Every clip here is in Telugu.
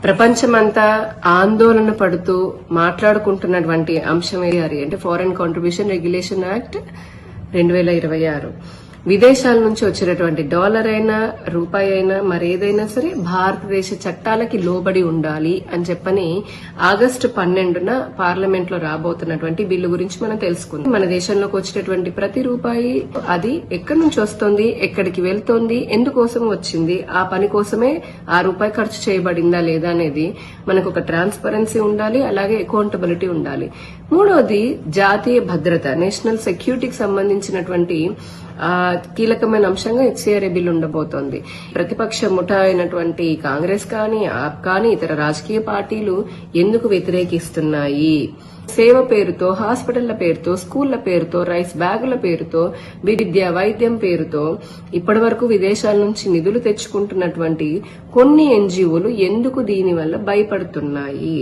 ప్రపంచమంతా ఆందోళన పడుతూ మాట్లాడుకుంటున్నటువంటి అంశం ఏది అంటే ఫారెన్ కాంట్రిబ్యూషన్ రెగ్యులేషన్ యాక్ట్ 2026. విదేశాల నుంచి వచ్చినటువంటి డాలర్ అయినా రూపాయి అయినా మరేదైనా సరే భారతదేశ చట్టాలకి లోబడి ఉండాలి అని చెప్పని ఆగస్టు 12న పార్లమెంట్ లో రాబోతున్నటువంటి బిల్లు గురించి మనం తెలుసుకుందాం. మన దేశంలోకి వచ్చినటువంటి ప్రతి రూపాయి అది ఎక్కడి నుంచి వస్తుంది, ఎక్కడికి వెళ్తోంది, ఎందుకోసం వచ్చింది, ఆ పని కోసమే ఆ రూపాయి ఖర్చు చేయబడిందా లేదా అనేది మనకు ఒక ట్రాన్స్పరెన్సీ ఉండాలి, అలాగే అకౌంటబిలిటీ ఉండాలి. మూడోది జాతీయ భద్రత, నేషనల్ సెక్యూరిటీకి సంబంధించినటువంటి కీలకమైన అంశంగా హెచ్సిఆర్ఏ బిల్లు ఉండబోతోంది. ప్రతిపక్ష ముఠా అయినటువంటి కాంగ్రెస్ కానీ ఆప్ కానీ ఇతర రాజకీయ పార్టీలు ఎందుకు వ్యతిరేకిస్తున్నాయి? సేవ పేరుతో, హాస్పిటళ్ల పేరుతో, స్కూళ్ల పేరుతో, రైస్ బ్యాగుల పేరుతో, విద్య వైద్యం పేరుతో ఇప్పటి వరకు విదేశాల నుంచి నిధులు తెచ్చుకుంటున్నటువంటి కొన్ని ఎన్జిఓలు ఎందుకు దీనివల్ల భయపడుతున్నాయి?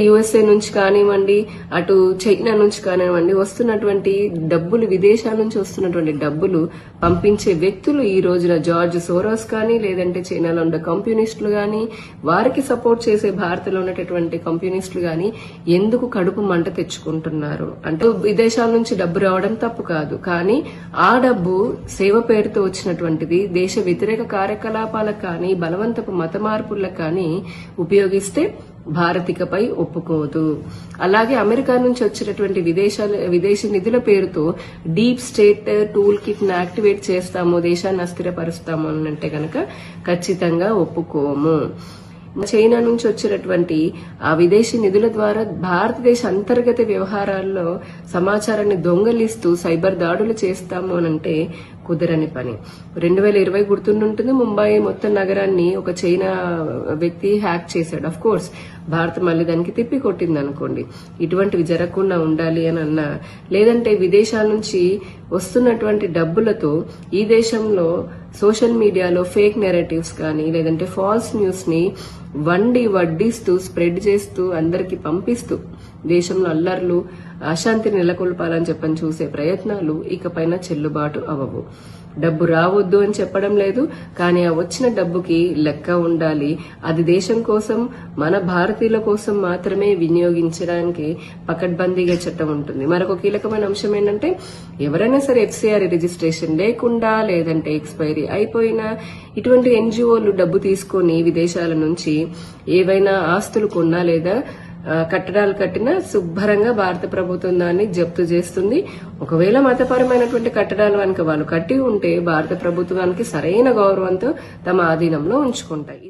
యుఎస్ఏ నుంచి కానివ్వండి, అటు చైనా నుంచి కానివ్వండి, వస్తున్నటువంటి డబ్బులు, విదేశాల నుంచి వస్తున్నటువంటి డబ్బులు పంపించే వ్యక్తులు ఈ రోజున జార్జ్ సోరోస్ కానీ, లేదంటే చైనాలో ఉన్న కమ్యూనిస్టులు గాని, వారికి సపోర్ట్ చేసే భారత్లో ఉన్నటువంటి కమ్యూనిస్టులు గాని ఎందుకు కడుపు మంట తెచ్చుకుంటున్నారు? అంటే విదేశాల నుంచి డబ్బు రావడం తప్పు కాదు, కానీ ఆ డబ్బు సేవ పేరుతో వచ్చినటువంటిది దేశ వ్యతిరేక కార్యకలాపాలకు కానీ, బలవంతపు మత మార్పులకు కానీ ఉపయోగిస్తే భారతికపై ఒప్పుకోదు. అలాగే అమెరికా నుంచి వచ్చినటువంటి విదేశీ నిధుల పేరుతో డీప్ స్టేట్ టూల్ కిట్ ను యాక్టివేట్ చేస్తాము, దేశాన్ని అస్థిరపరుస్తాము అని అంటే గనక ఖచ్చితంగా ఒప్పుకోము. చైనా నుంచి వచ్చినటువంటి ఆ విదేశీ నిధుల ద్వారా భారతదేశ అంతర్గత వ్యవహారాల్లో సమాచారాన్ని దొంగలిస్తూ సైబర్ దాడులు చేస్తాము అనంటే కుదరని పని. 2020 గుర్తుంటుంది, ముంబై మొత్తం నగరాన్ని ఒక చైనా వ్యక్తి హ్యాక్ చేశాడు. అఫ్ కోర్స్ భారత్ మళ్ళీ దానికి తిప్పి కొట్టింది అనుకోండి. ఇటువంటివి జరగకుండా ఉండాలి అని అన్నా, లేదంటే విదేశాల నుంచి వస్తున్నటువంటి డబ్బులతో ఈ దేశంలో సోషల్ మీడియాలో ఫేక్ నెరేటివ్స్ కానీ, లేదంటే ఫాల్స్ న్యూస్ ని వడ్డిస్తూ స్ప్రెడ్ చేస్తూ అందరికి పంపిస్తూ దేశంలో అల్లర్లు, అశాంతిని నెలకొల్పాలని చెప్పని చూసే ప్రయత్నాలు ఇకపైన చెల్లుబాటు అవ్వవు. డబ్బు రావద్దు అని చెప్పడం లేదు, కానీ ఆ వచ్చిన డబ్బుకి లెక్క ఉండాలి. అది దేశం కోసం, మన భారతీయుల కోసం మాత్రమే వినియోగించడానికి పకడ్బందీగా చట్టం ఉంటుంది. మరొక కీలకమైన అంశం ఏంటంటే, ఎవరైనా సరే హెచ్సిఆర్ఏ రిజిస్ట్రేషన్ లేకుండా, లేదంటే ఎక్స్పైరీ అయిపోయినా ఇటువంటి ఎన్జిఓలు డబ్బు తీసుకుని విదేశాల నుంచి ఏవైనా ఆస్తులు కొన్నా లేదా కట్టడాలు కట్టినా శుభ్రంగా భారత ప్రభుత్వం దాన్ని జప్తు చేస్తుంది. ఒకవేళ మతపరమైనటువంటి కట్టడాలు కనుక వాళ్ళు కట్టి ఉంటే భారత ప్రభుత్వానికి సరైన గౌరవంతో తమ ఆధీనంలో ఉంచుకుంటాయి.